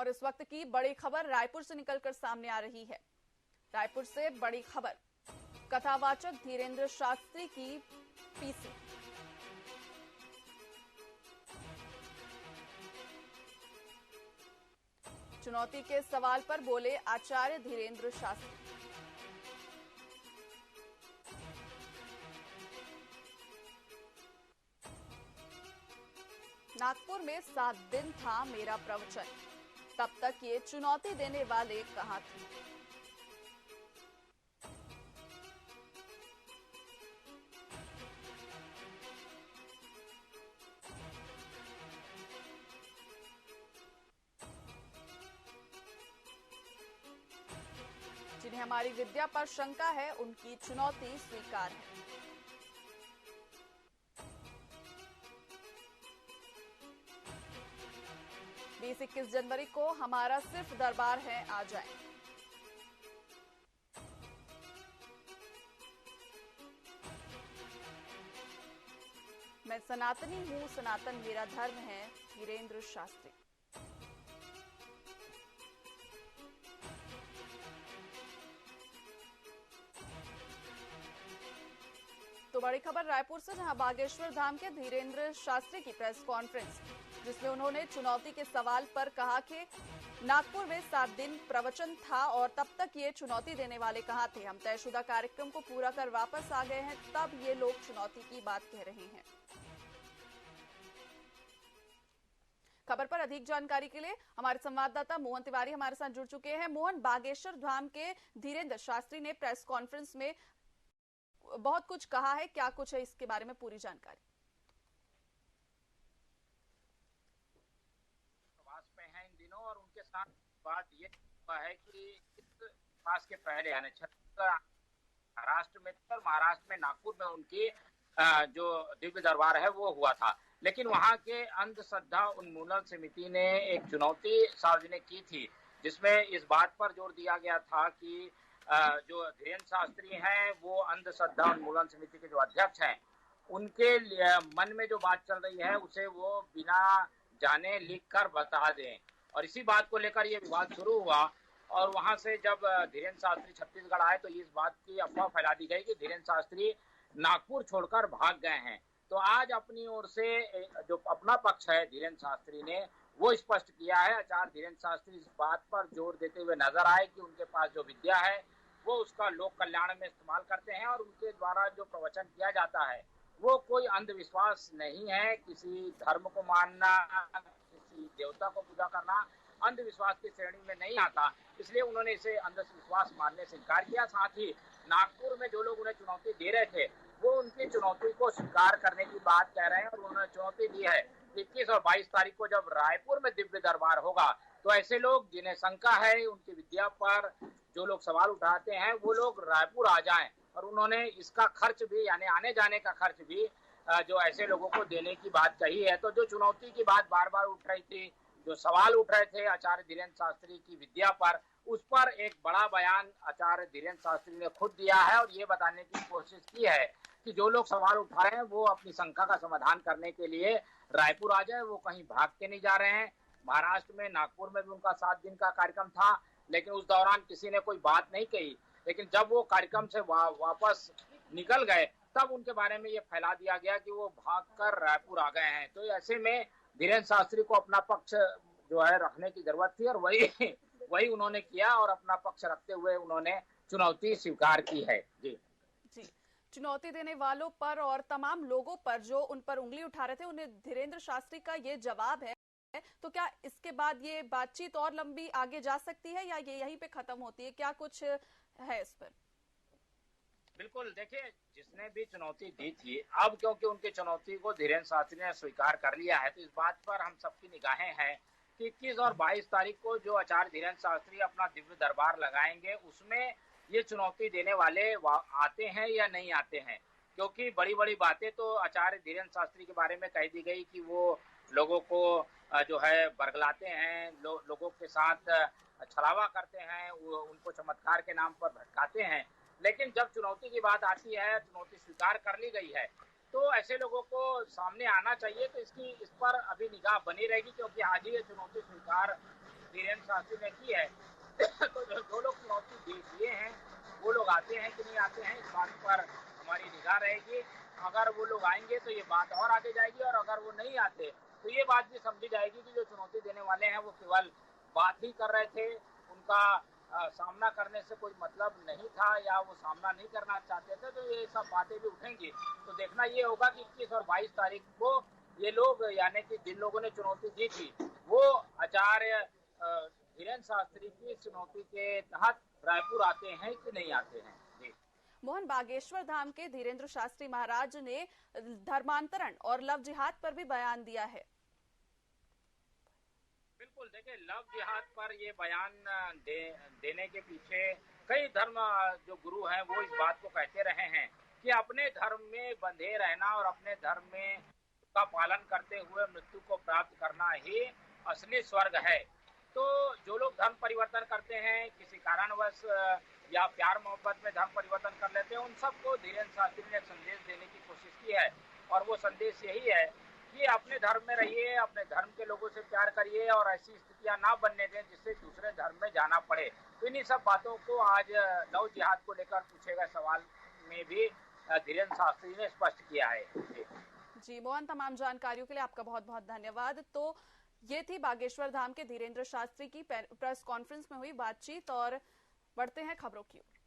और इस वक्त की बड़ी खबर रायपुर से निकलकर सामने आ रही है। रायपुर से बड़ी खबर, कथावाचक धीरेन्द्र शास्त्री की पीसी। चुनौती के सवाल पर बोले आचार्य धीरेन्द्र शास्त्री। नागपुर में 7 दिन था मेरा प्रवचन, तब तक ये चुनौती देने वाले कहां थे। जिन्हें हमारी विद्या पर शंका है, उनकी चुनौती स्वीकार है। बीस 21 जनवरी को हमारा सिर्फ दरबार है, आ जाए। मैं सनातनी हूं, सनातन मेरा धर्म है, धीरेन्द्र शास्त्री। तो बड़ी खबर रायपुर से, जहां बागेश्वर धाम के धीरेन्द्र शास्त्री की प्रेस कॉन्फ्रेंस, जिसमें उन्होंने चुनौती के सवाल पर कहा कि नागपुर में 7 दिन प्रवचन था और तब तक ये चुनौती देने वाले कहां थे। हम तयशुदा कार्यक्रम को पूरा कर वापस आ गए हैं, तब ये लोग चुनौती की बात कह रहे हैं। खबर पर अधिक जानकारी के लिए हमारे संवाददाता मोहन तिवारी हमारे साथ जुड़ चुके हैं। मोहन, बागेश्वर धाम के धीरेन्द्र शास्त्री ने प्रेस कॉन्फ्रेंस में बहुत कुछ कहा है, क्या कुछ है इसके बारे में पूरी जानकारी? प्रवास पे हैं इन दिनों और उनके साथ बात ये है कि इस मास के पहले यानी महाराष्ट्र में नागपुर में उनकी जो दिव्य दरबार है वो हुआ था, लेकिन वहां के अंधश्रद्धा उन्मूलन समिति ने एक चुनौती सार्वजनिक की थी, जिसमें इस बात पर जोर दिया गया था कि जो धीरेन्द्र शास्त्री हैं वो अंधश्रद्धा उन्मूलन समिति के जो अध्यक्ष हैं, उनके मन में जो बात चल रही है उसे वो बिना जाने लिख कर बता दें। और इसी बात को लेकर ये विवाद शुरू हुआ और वहां से जब धीरेन्द्र शास्त्री छत्तीसगढ़ आए तो इस बात की अफवाह फैला दी गई कि धीरेन्द्र शास्त्री नागपुर छोड़कर भाग गए हैं। तो आज अपनी ओर से जो अपना पक्ष है धीरेन्द्र शास्त्री ने वो स्पष्ट किया है। आचार्य धीरेन्द्र शास्त्री इस बात पर जोर देते हुए नजर आए कि उनके पास जो विद्या है वो उसका लोक कल्याण में इस्तेमाल करते हैं और उनके द्वारा जो प्रवचन किया जाता है वो कोई अंधविश्वास नहीं है। किसी धर्म को मानना, किसी देवता को पूजा करना अंधविश्वास की श्रेणी में नहीं आता, इसलिए उन्होंने इसे अंधविश्वास मानने से इनकार किया। साथ ही नागपुर में जो लोग उन्हें चुनौती दे रहे थे वो उनकी चुनौती को स्वीकार करने की बात कह रहे हैं और उन्होंने चुनौती दी है 21 और 22 तारीख को जब रायपुर में दिव्य दरबार होगा तो ऐसे लोग जिन्हें शंका है उनकी विद्या पर जो लोग सवाल उठाते हैं वो लोग रायपुर आ जाएं। और उन्होंने इसका खर्च भी यानी आने जाने का खर्च भी जो ऐसे लोगों को देने की बात कही है। तो जो चुनौती की बात बार बार उठ रही थी, जो सवाल उठ रहे थे आचार्य धीरेन्द्र शास्त्री की विद्या पर, उस पर एक बड़ा बयान आचार्य धीरेन्द्र शास्त्री ने खुद दिया है और ये बताने की कोशिश की है कि जो लोग सवाल उठा रहे हैं वो अपनी शंका का समाधान करने के लिए रायपुर आ जाए, वो कहीं भाग के नहीं जा रहे हैं। महाराष्ट्र में नागपुर में भी उनका 7 दिन का कार्यक्रम था, लेकिन उस दौरान किसी ने कोई बात नहीं कही, लेकिन जब वो कार्यक्रम से वापस निकल गए तब उनके बारे में ये फैला दिया गया कि वो भागकर रायपुर आ गए हैं। तो ऐसे में धीरेन्द्र शास्त्री को अपना पक्ष जो है रखने की जरूरत थी और वही उन्होंने किया और अपना पक्ष रखते हुए उन्होंने चुनौती स्वीकार की है। जी, चुनौती देने वालों पर और तमाम लोगों पर जो उन पर उंगली उठा रहे थे, उन्हें धीरेन्द्र शास्त्री का ये जवाब है। तो क्या इसके बाद ये बातचीत और लंबी आगे जा सकती है या ये यहीं पे खत्म होती है? क्या कुछ है इस पर? बिल्कुल, देखिए जिसने भी चुनौती दी थी, अब क्योंकि उनकी चुनौती को धीरेन्द्र शास्त्री ने स्वीकार कर लिया है, तो इस बात पर हम सबकी निगाहें हैं कि 21 और 22 तारीख को जो आचार्य धीरेन्द्र शास्त्री अपना दिव्य दरबार लगाएंगे उसमें ये चुनौती देने वाले आते हैं या नहीं आते हैं। क्योंकि बड़ी बड़ी बातें तो आचार्य धीरेन्द्र शास्त्री के बारे में कह दी गई कि वो लोगों को जो है बरगलाते हैं, लोगों के साथ छलावा करते हैं, उनको चमत्कार के नाम पर भटकाते हैं। लेकिन जब चुनौती की बात आती है, चुनौती स्वीकार कर ली गई है, तो ऐसे लोगों को सामने आना चाहिए। तो इस पर अभी निगाह बनी रहेगी, क्योंकि आज ही ये चुनौती स्वीकार धीरेन्द्र शास्त्री ने की है तो जो लोग चुनौती दिए हैं वो लोग आते हैं कि नहीं आते हैं, इस बात पर हमारी निगाह रहेगी। अगर वो लोग आएंगे तो ये बात और आगे जाएगी, और अगर वो नहीं आते तो ये बात भी समझी जाएगी कि जो चुनौती देने वाले हैं वो केवल बात ही कर रहे थे, उनका सामना करने से कोई मतलब नहीं था या वो सामना नहीं करना चाहते थे। तो ये सब बातें भी उठेंगी, तो देखना ये होगा कि 21 और 22 तारीख को ये लोग, यानी कि जिन लोगों ने चुनौती दी थी, वो आचार्य धीरेन्द्र शास्त्री की चुनौती के तहत रायपुर आते हैं कि नहीं आते हैं। जी मोहन, बागेश्वर धाम के धीरेन्द्र शास्त्री महाराज ने धर्मांतरण और लव जिहाद पर भी बयान दिया है। बिल्कुल, देखिए लव जिहाद पर ये बयान देने के पीछे कई धर्म जो गुरु हैं वो इस बात को कहते रहे हैं कि अपने धर्म में बंधे रहना और अपने धर्म में का पालन करते हुए मृत्यु को प्राप्त करना ही असली स्वर्ग है। तो जो लोग धर्म परिवर्तन करते हैं, किसी कारणवश या प्यार मोहब्बत में धर्म परिवर्तन कर लेते हैं, उन सबको धीरेन्द्र शास्त्री ने एक संदेश देने की कोशिश की है, और वो संदेश यही है कि अपने धर्म में रहिए, अपने धर्म के लोगों से प्यार करिए और ऐसी स्थितियां ना बनने दें जिससे दूसरे धर्म में जाना पड़े। तो इन्हीं सब बातों को आज लव जिहाद को लेकर पूछे गए सवाल में भी धीरेन्द्र शास्त्री ने स्पष्ट किया है। जी मोहन, तमाम जानकारियों के लिए आपका बहुत बहुत धन्यवाद। तो ये थी बागेश्वर धाम के धीरेन्द्र शास्त्री की प्रेस कॉन्फ्रेंस में हुई बातचीत, और बढ़ते हैं खबरों की ओर।